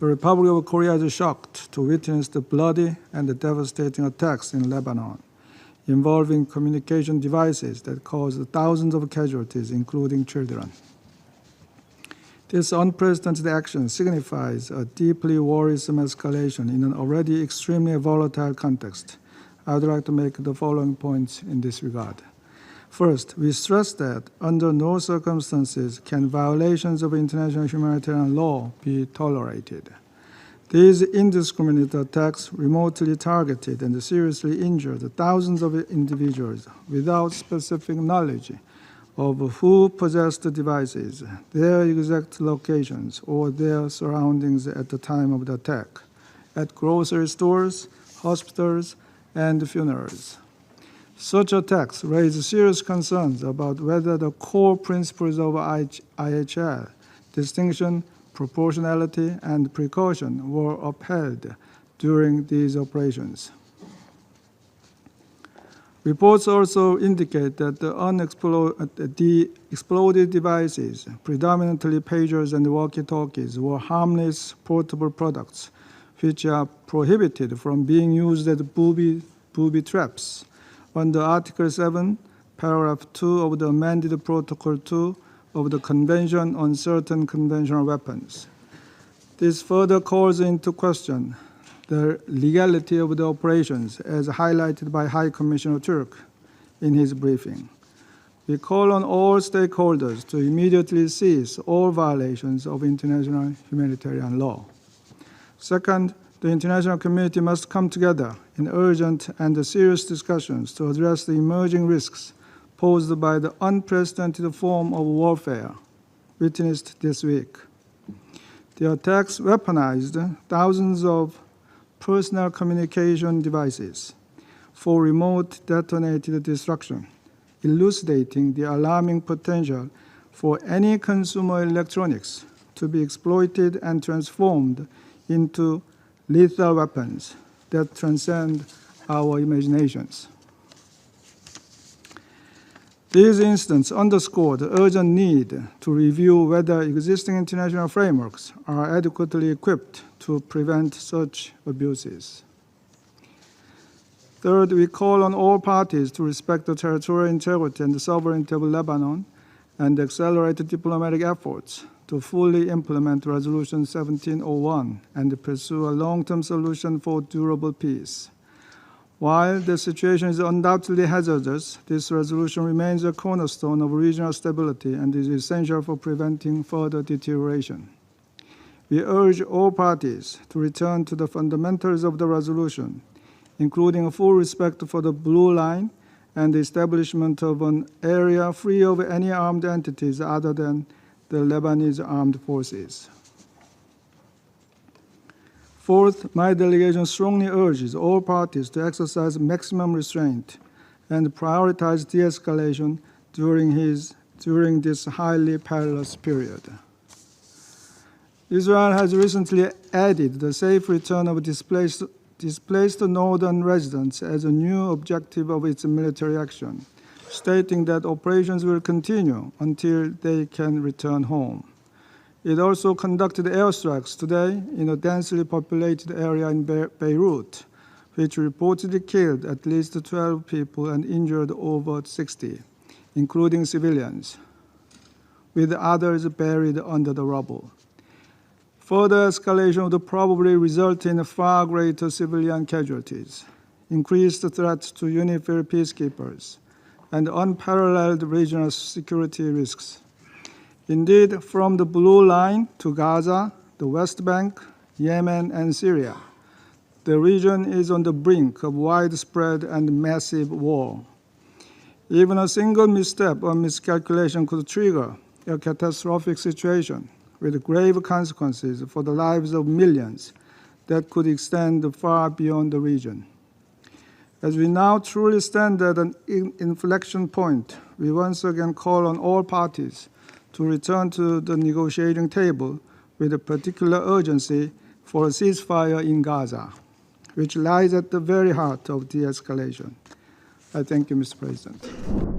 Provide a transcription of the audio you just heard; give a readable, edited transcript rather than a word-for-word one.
The Republic of Korea is shocked to witness the bloody and devastating attacks in Lebanon, involving communication devices that caused thousands of casualties, including children. This unprecedented action signifies a deeply worrisome escalation in an already extremely volatile context. I would like to make the following points in this regard. First, we stress that under no circumstances can violations of international humanitarian law be tolerated. These indiscriminate attacks remotely targeted and seriously injured thousands of individuals without specific knowledge of who possessed the devices, their exact locations, or their surroundings at the time of the attack, at grocery stores, hospitals, and funerals. Such attacks raise serious concerns about whether the core principles of IHL, distinction, proportionality, and precaution, were upheld during these operations. Reports also indicate that the exploded devices, predominantly pagers and walkie-talkies, were harmless portable products which are prohibited from being used as booby traps under Article 7, Paragraph 2 of the amended Protocol 2 of the Convention on Certain Conventional Weapons. This further calls into question the legality of the operations, as highlighted by High Commissioner Turk in his briefing. We call on all stakeholders to immediately cease all violations of international humanitarian law. Second, the international community must come together in urgent and serious discussions to address the emerging risks posed by the unprecedented form of warfare witnessed this week. The attacks weaponized thousands of personal communication devices for remote detonated destruction, elucidating the alarming potential for any consumer electronics to be exploited and transformed into lethal weapons that transcend our imaginations. These incidents underscore the urgent need to review whether existing international frameworks are adequately equipped to prevent such abuses. Third, we call on all parties to respect the territorial integrity and the sovereignty of Lebanon and accelerate diplomatic efforts to fully implement Resolution 1701 and pursue a long-term solution for durable peace. While the situation is undoubtedly hazardous, this resolution remains a cornerstone of regional stability and is essential for preventing further deterioration. We urge all parties to return to the fundamentals of the resolution, including full respect for the blue line and the establishment of an area free of any armed entities other than the Lebanese armed forces. Fourth, my delegation strongly urges all parties to exercise maximum restraint and prioritize de-escalation during this highly perilous period. Israel has recently added the safe return of displaced northern residents as a new objective of its military action, stating that operations will continue until they can return home. It also conducted airstrikes today in a densely populated area in Beirut, which reportedly killed at least 12 people and injured over 60, including civilians, with others buried under the rubble. Further escalation would probably result in far greater civilian casualties, increased threats to UNIFIL peacekeepers, and unparalleled regional security risks. Indeed, from the Blue Line to Gaza, the West Bank, Yemen, and Syria, the region is on the brink of widespread and massive war. Even a single misstep or miscalculation could trigger a catastrophic situation with grave consequences for the lives of millions that could extend far beyond the region. As we now truly stand at an inflection point, we once again call on all parties to return to the negotiating table with a particular urgency for a ceasefire in Gaza, which lies at the very heart of de-escalation. I thank you, Mr. President.